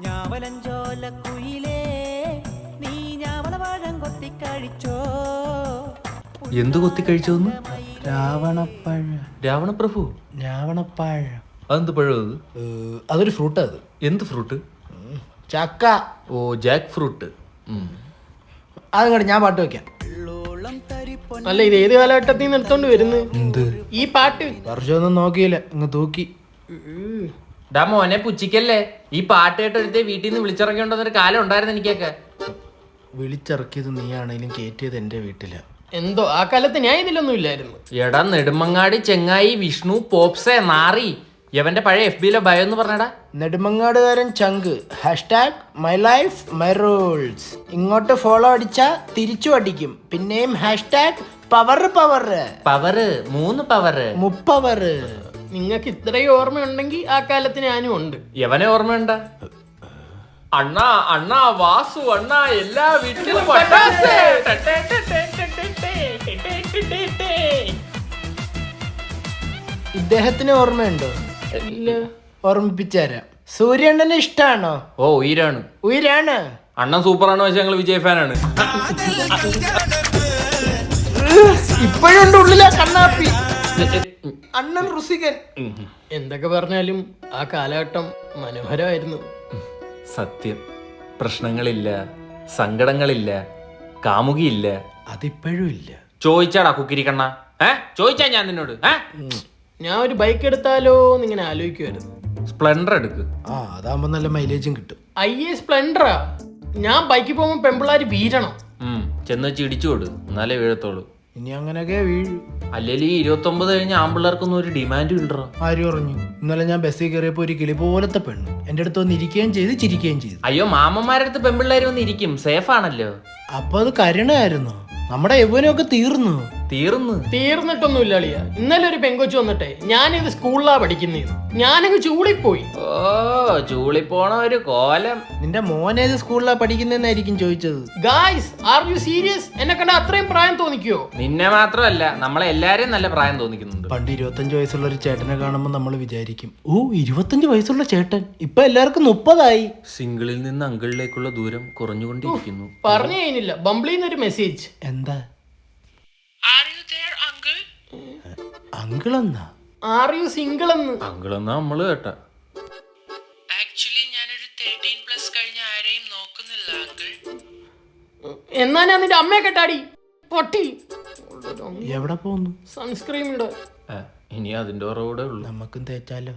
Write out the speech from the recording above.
ഞാവലഞ്ചോല കുയിലേ നീ ഞാവളവാഴം കൊത്തിക്കഴിച്ചോ. എന്തു കൊത്തിക്കഴിച്ചോന്ന്? രാവണപ്പഴം. രാവണപ്രഭു? രാവണപ്പഴം അതെന്ത് പഴം അത്? അതൊരു ഫ്രൂട്ടാ. അത് എന്ത് ഫ്രൂട്ട്? ചക്ക. ഓ, ജാക്ക് ഫ്രൂട്ട്. അതങ്ങോട്ട് ഞാൻ പാട്ട് വെക്കാം. അല്ല, ഇത് ഏത് കാലഘട്ടത്തിൽ നിന്ന് എടുത്തോണ്ട് വരുന്നത്? എന്ത് ഈ പാട്ട് വർഷമൊന്നും നോക്കിയില്ല, ഇങ്ങ് തൂക്കി. ഡാ മോനെ പുച്ചിക്കല്ലേ, ഈ പാട്ട് കേട്ടെടുത്തേ വീട്ടിൽ നിന്ന് വിളിച്ചിറങ്ങിയോണ്ടൊരു കാലം ഉണ്ടായിരുന്നു എനിക്കൊക്കെ. വിളിച്ചിറക്കിയത് നീയാണേലും കയറ്റിയത് എൻ്റെ വീട്ടിലാ. എന്തോ ആ കാലത്ത് ഞാൻ ഇതിലൊന്നും ഇല്ലായിരുന്നു. എടാ നെടുമങ്ങാടി ചെങ്ങായി വിഷ്ണു പോപ്സേ നാറി, യവന്റെ പഴയ FB യിലെ ബയോ എന്ന് പറഞ്ഞടാ. നെടുമങ്ങാടുകാരൻ ചങ്ക് hashtag my life my rules. ഇങ്ങോട്ട് ഫോളോ അടിച്ചാ തിരിച്ചു അടിക്കും. പിന്നെയും hashtag power power power 3 power മുപ്പവർ. നിങ്ങൾക്ക് ഇത്രയും ഓർമ്മയുണ്ടെങ്കിൽ ആ കാലത്ത് ഞാനും ഉണ്ട്. യവനെ ഓർമ്മയുണ്ട? അണ്ണാ അണ്ണാ വാസു അണ്ണാ എല്ലാ വീട്ടിലും പട്ടാസ്. ഇദ്ദേഹത്തിന് ഓർമ്മയുണ്ടോ? ഇല്ല. ഓർമ്മിപ്പിച്ചുതരാം. സൂര്യണ്ണന് ഇഷ്ടാണോ? ഓ, ഉയരാണ്. ഉയരാണ്. അണ്ണൻ സൂപ്പറാണോ വെച്ചാൽ ഞങ്ങൾ വിജയ് ഫാനാണ്. ഇപ്പോഴുണ്ട് ഉള്ളിലാ കണ്ണാപ്പി. അണ്ണൻ ഋഷികൻ. എന്തൊക്കെ പറഞ്ഞാലും ആ കാലഘട്ടം മനോഹരമായിരുന്നു. സത്യം. പ്രശ്നങ്ങളില്ല, സങ്കടങ്ങളില്ല, കാമുകിയില്ല. അതിപ്പോഴും ഇല്ല. ചോദിച്ചാടാ കുക്കിരിക്കണ്ണ, ചോദിച്ചാ ഞാൻ നിന്നോട്. ഞാൻ ഒരു ബൈക്ക് എടുത്താലോ എന്നിങ്ങനെ ആലോചിക്കുമായിരുന്നു. സ്പ്ലെൻഡർ എടുക്ക്. അതാകുമ്പോ നല്ല മൈലേജും കിട്ടും. സ്പ്ലെൻഡറാ. ഞാൻ ബൈക്കിൽ പോകുമ്പോൾ പെമ്പിള്ളാര് വീഴണം. ചെന്ന് വെച്ച് ഇടിച്ചു കൊടു, എന്നാലേ വീഴത്തോളൂ. ഇനി അങ്ങനെയൊക്കെ വീഴു. അല്ലെങ്കിൽ 29 കഴിഞ്ഞ ആമ്പിള്ളേർക്കൊന്നും ഒരു ഡിമാൻഡും ഇല്ലറോ. ആര് പറഞ്ഞു? ഇന്നലെ ഞാൻ ബസ്സിൽ കയറിയപ്പോ ഒരു കിളി പോലത്തെ പെണ്ണ് എന്റെ അടുത്ത് വന്ന് ഇരിക്കുകയും ചെയ്ത് ചിരിക്കുകയും ചെയ്തു. അയ്യോ, മാമന്മാരടുത്ത് പെമ്പിള്ളേര് വന്ന് ഇരിക്കും, സേഫ് ആണല്ലോ. അപ്പൊ അത് കരുണയായിരുന്നു. നമ്മുടെ യൗവനമൊക്കെ തീർന്നിട്ടൊന്നുമില്ല അളിയ. ഇന്നലെ ഒരു പെങ്കൊച്ചു വന്നിട്ടെ ഞാനിത് സ്കൂളിലാ പഠിക്കുന്നേന്ന്. ഞാനങ്ങ് ചൂളിപ്പോയി. ഓ, ചൂളി പോണ ഒരു കോലം. നിന്റെ മോനേത് സ്കൂളിലാ പഠിക്കുന്നതെന്നായിരിക്കും ചോദിച്ചത്. Guys, are you serious? എന്നെ കണ്ട അത്രയും പ്രായം തോന്നിക്കോ? നിന്നെ മാത്രമല്ല, നമ്മളെ എല്ലാരെയും നല്ല പ്രായം തോന്നിക്കുന്നുണ്ട്. പണ്ട് 25 വയസ്സുള്ള ഒരു ചേട്ടനെ കാണുമ്പോൾ നമ്മൾ വിചാരിക്കും, ഓ 25 വയസ്സുള്ള ചേട്ടൻ. ഇപ്പൊ എല്ലാവർക്കും 30 സിംഗിളിൽ നിന്ന് അങ്കിളിലേക്കുള്ള ദൂരം കുറഞ്ഞുകൊണ്ടിരിക്കുന്നു. പറഞ്ഞു കഴിഞ്ഞില്ല, ബംബ്ലിന്നൊരു മെസ്സേജ്. എന്താ? അങ്കിളെന്നാ? ആർ യു സിംഗിൾ എന്ന്? അങ്കിളെന്നാ നമ്മള് കേട്ട. എന്നാ ഞാൻ നിന്റെ അമ്മയെ കേട്ടാടി പൊട്ടി. എവിടെ പോകുന്നു? സൺസ്ക്രീൻ ഇട. ഇനി അതിന്റെ ഉറവിടെ ഉള്ളു. നമുക്കും തേച്ചാലോ?